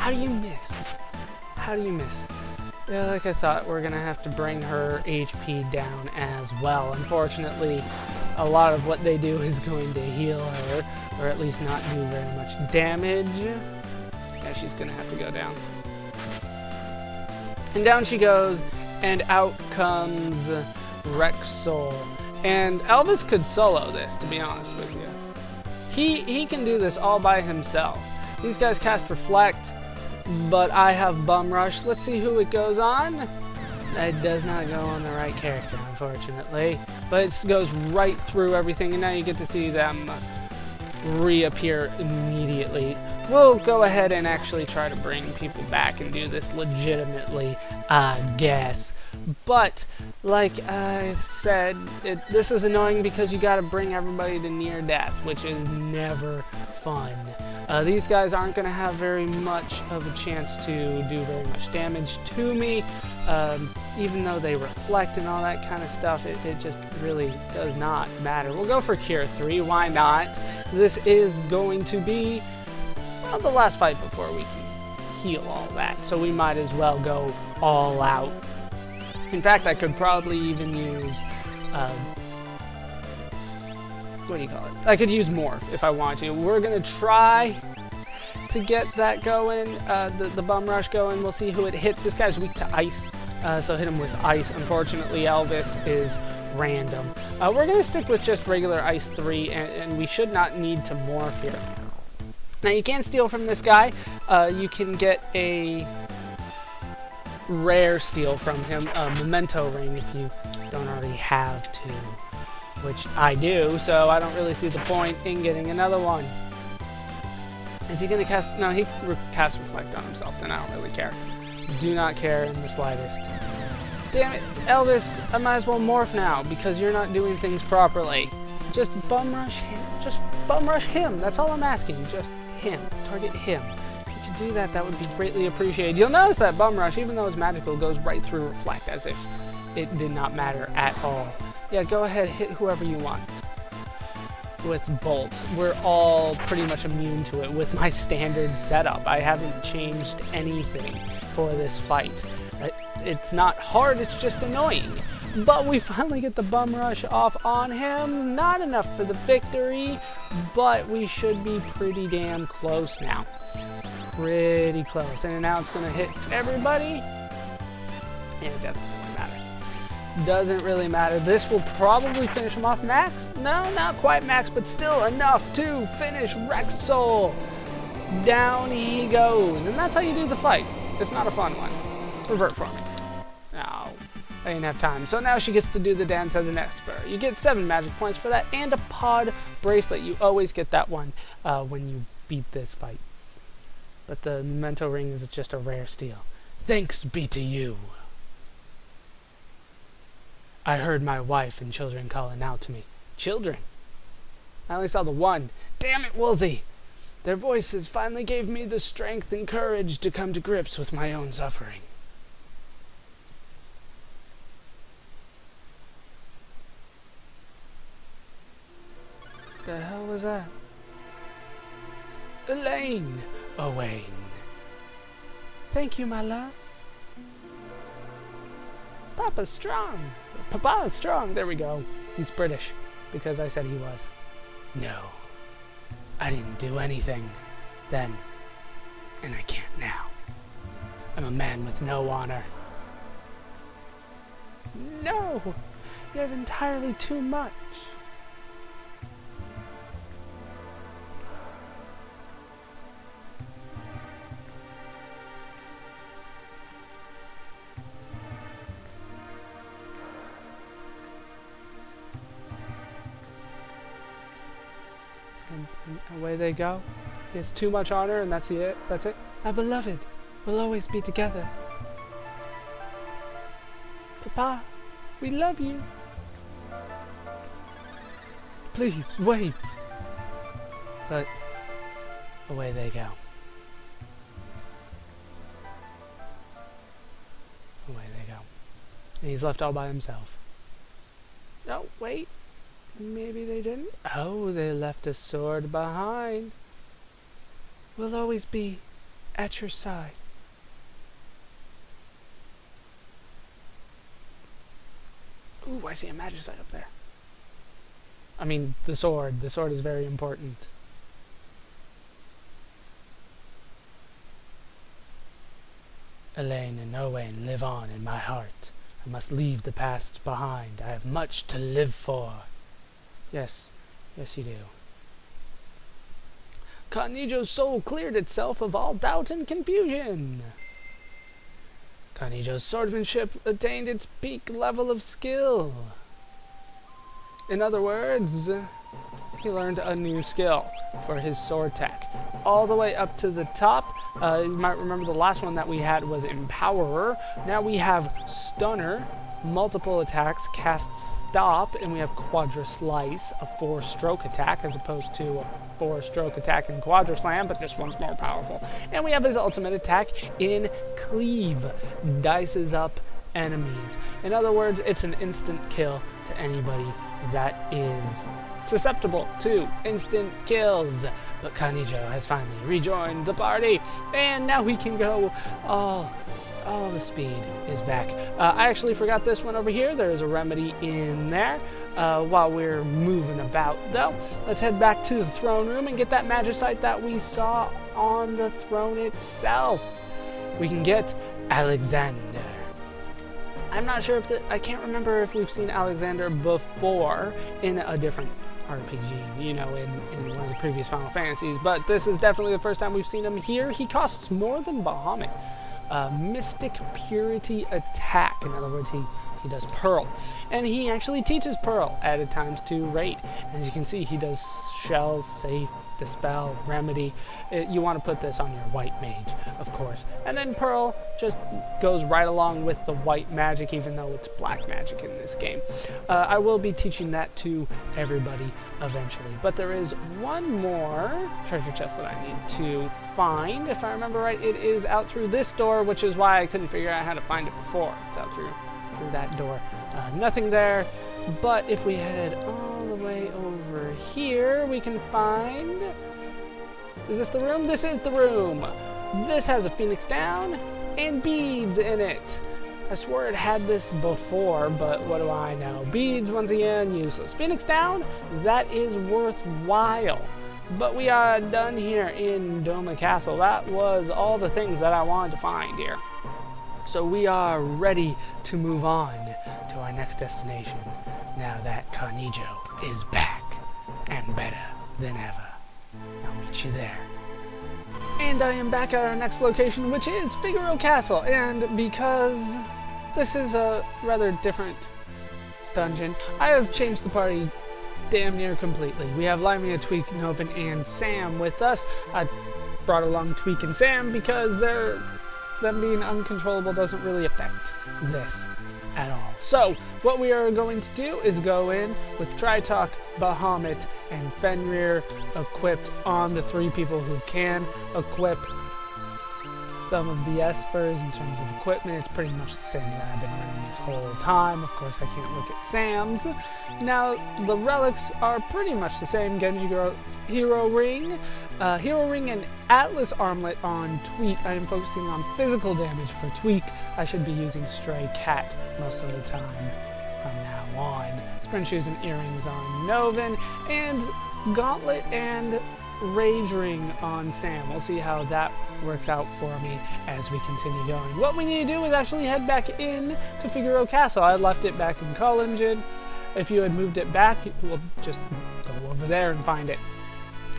How do you miss? How do you miss? Yeah, like I thought, we're gonna have to bring her HP down as well. Unfortunately, a lot of what they do is going to heal her, or at least not do very much damage. Yeah, she's gonna have to go down. And down she goes, and out comes Wrexsoul. And Elvis could solo this, to be honest with you. He can do this all by himself. These guys cast Reflect, but I have Bum Rush. Let's see who it goes on. It does not go on the right character, unfortunately. But it goes right through everything, and now you get to see them reappear immediately. We'll go ahead and actually try to bring people back and do this legitimately, I guess. But, like I said, this is annoying because you gotta bring everybody to near death, which is never fun. These guys aren't going to have very much of a chance to do very much damage to me. Even though they reflect and all that kind of stuff, it just really does not matter. We'll go for Cure 3, why not? This is going to be, well, the last fight before we can heal all that, so we might as well go all out. In fact, I could probably even use... what do you call it? I could use Morph if I want to. We're going to try to get that going, the Bum Rush going. We'll see who it hits. This guy's weak to Ice, so hit him with Ice. Unfortunately, Elvis is random. We're going to stick with just regular Ice 3, and we should not need to Morph here. Now, you can steal from this guy. You can get a rare steal from him, a Memento Ring, if you don't already have two. Which I do, so I don't really see the point in getting another one. Is he going to cast... No, he cast Reflect on himself, then I don't really care. Do not care in the slightest. Damn it, Elvis, I might as well Morph now, because you're not doing things properly. Just Bum Rush him. Just Bum Rush him. That's all I'm asking. Just him. Target him. If you could do that, that would be greatly appreciated. You'll notice that Bum Rush, even though it's magical, goes right through Reflect, as if it did not matter at all. Yeah, go ahead, hit whoever you want. With Bolt, we're all pretty much immune to it with my standard setup. I haven't changed anything for this fight. It's not hard, it's just annoying. But we finally get the Bum Rush off on him. Not enough for the victory, but we should be pretty damn close now. Pretty close. And now it's going to hit everybody. Yeah, it doesn't really matter. Doesn't really matter. This will probably finish him off max. No, not quite max, but still enough to finish Wrexsoul. Down he goes. And that's how you do the fight. It's not a fun one. Revert for me. No, I didn't have time. So now she gets to do the dance as an Esper. You get 7 magic points for that and a pod bracelet. You always get that one when you beat this fight. But the Memento Ring is just a rare steal. Thanks be to you. I heard my wife and children calling out to me. Children? I only saw the one. Damn it, Woolsey! Their voices finally gave me the strength and courage to come to grips with my own suffering. The hell was that? Elaine! Owain. Thank you, my love. Papa's strong. Papa is strong. There we go. He's British, because I said he was. No. I didn't do anything then, and I can't now. I'm a man with no honor. No! You have entirely too much. And away they go. He has too much honor, and that's it. That's it. My beloved, we'll always be together. Papa, we love you. Please, wait. But away they go. Away they go. And he's left all by himself. No, wait. Maybe they didn't. Oh, they left a sword behind. We'll always be at your side. Ooh, I see a magicite up there. I mean, the sword. The sword is very important. Elaine and Owain live on in my heart. I must leave the past behind. I have much to live for. Yes, yes you do. Kanijo's soul cleared itself of all doubt and confusion. Kanijo's swordsmanship attained its peak level of skill. In other words, he learned a new skill for his sword tech. All the way up to the top, you might remember the last one that we had was Empowerer. Now we have Stunner, multiple attacks, cast Stop, and we have Quadra Slice, a 4-stroke attack as opposed to a 4-stroke attack in Quadra Slam, but this one's more powerful. And we have his ultimate attack in Cleave, dices up enemies. In other words, it's an instant kill to anybody that is susceptible to instant kills. But Kanijo has finally rejoined the party, and now we can go all the speed is back. I actually forgot this one over here. There is a remedy in there. While we're moving about, though, let's head back to the throne room and get that magicite that we saw on the throne itself. We can get Alexander. I'm not sure if I can't remember if we've seen Alexander before in a different RPG, you know, in one of the previous Final Fantasies, but this is definitely the first time we've seen him here. He costs more than Bahamut. Mystic Purity Attack. In other words, he does Pearl. And he actually teaches Pearl at times to raid. As you can see, he does Shell, Safe, Dispel, Remedy. You want to put this on your white mage, of course. And then Pearl just goes right along with the white magic, even though it's black magic in this game. I will be teaching that to everybody eventually. But there is one more treasure chest that I need to find. If I remember right, it is out through this door, which is why I couldn't figure out how to find it before. It's out through that door. Nothing there, but if we head all the way over here, we can find... Is this the room? This is the room! This has a phoenix down and beads in it. I swore it had this before, but what do I know? Beads, once again, useless. Phoenix down, that is worthwhile. But we are done here in Doma Castle. That was all the things that I wanted to find here. So we are ready to move on to our next destination, now that Kanijo is back and better than ever. I'll meet you there. And I am back at our next location, which is Figaro Castle. And because this is a rather different dungeon, I have changed the party damn near completely. We have Limea, Tweak, Novin, and Sam with us. I brought along Tweak and Sam because them being uncontrollable doesn't really affect this at all. So what we are going to do is go in with Tritok, Bahamut, and Fenrir equipped on the 3 people who can equip some of the Espers in terms of equipment. It's pretty much the same that I've been running this whole time. Of course, I can't look at Sam's. Now, the relics are pretty much the same. Genji Hero Ring, and Atlas Armlet on Tweak. I am focusing on physical damage for Tweak. I should be using Stray Cat most of the time from now on. Sprint Shoes and Earrings on Novin, and Gauntlet and Rage Ring on Sam. We'll see how that works out for me as we continue going. What we need to do is actually head back in to Figaro Castle. I left it back in Collingen. If you had moved it back, we'll just go over there and find it.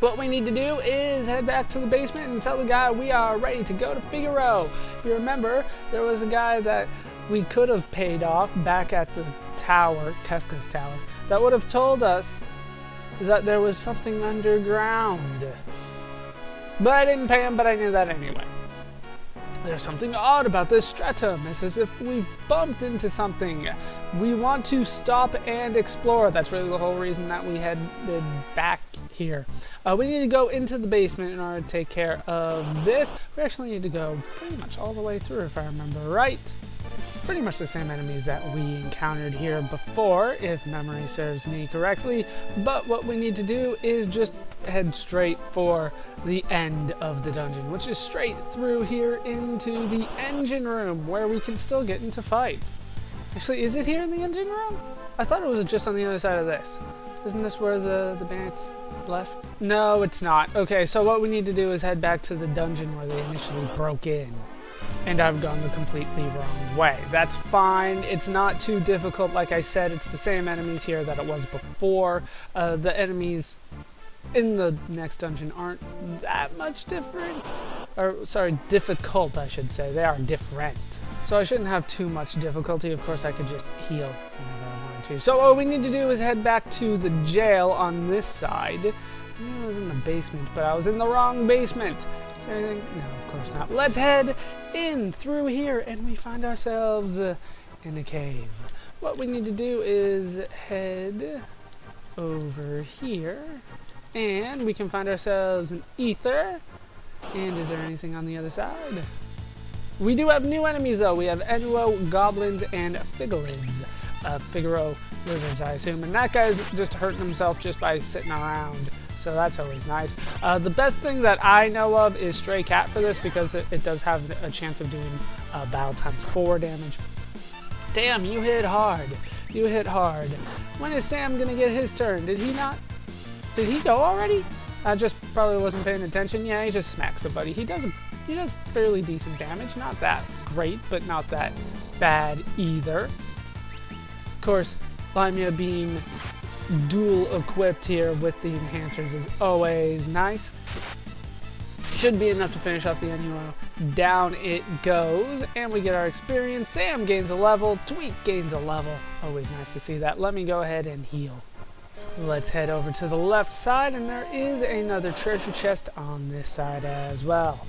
What we need to do is head back to the basement and tell the guy we are ready to go to Figaro. If you remember, there was a guy that we could have paid off back at the tower, Kefka's tower, that would have told us that there was something underground. But I didn't pay him, but I knew that anyway. There's something odd about this stratum. It's as if we've bumped into something. We want to stop and explore. That's really the whole reason that we headed back here. We need to go into the basement in order to take care of this. We actually need to go pretty much all the way through, if I remember right. Pretty much the same enemies that we encountered here before, if memory serves me correctly. But what we need to do is just head straight for the end of the dungeon, which is straight through here into the engine room, where we can still get into fights. Actually, is it here in the engine room? I thought it was just on the other side of this. Isn't this where the bandits left? No, it's not. Okay, so what we need to do is head back to the dungeon where they initially broke in. And I've gone the completely wrong way. That's fine. It's not too difficult. Like I said, it's the same enemies here that it was before. The enemies in the next dungeon aren't that much different. Or, sorry, difficult, I should say. They are different. So I shouldn't have too much difficulty. Of course, I could just heal whenever I wanted to. So what we need to do is head back to the jail on this side. I knew I was in the basement, but I was in the wrong basement. Is there anything? No, of course not. Let's head in through here, and we find ourselves in a cave. What we need to do is head over here, and we can find ourselves an ether. And is there anything on the other side? We do have new enemies, though. We have Enuo, goblins, and Figaro lizards, I assume. And that guy's just hurting himself just by sitting around. So that's always nice. The best thing that I know of is Stray Cat for this, because it does have a chance of doing battle times 4 damage. Damn, you hit hard. You hit hard. When is Sam gonna get his turn? Did he not? Did he go already? I just probably wasn't paying attention. Yeah, he just smacks somebody. He does fairly decent damage. Not that great, but not that bad either. Of course, Limea being dual equipped here with the enhancers is always nice. Should be enough to finish off the Enuo. Down it goes, and we get our experience. Sam gains a level, Tweak gains a level. Always nice to see that. Let me go ahead and heal. Let's head over to the left side, and there is another treasure chest on this side as well.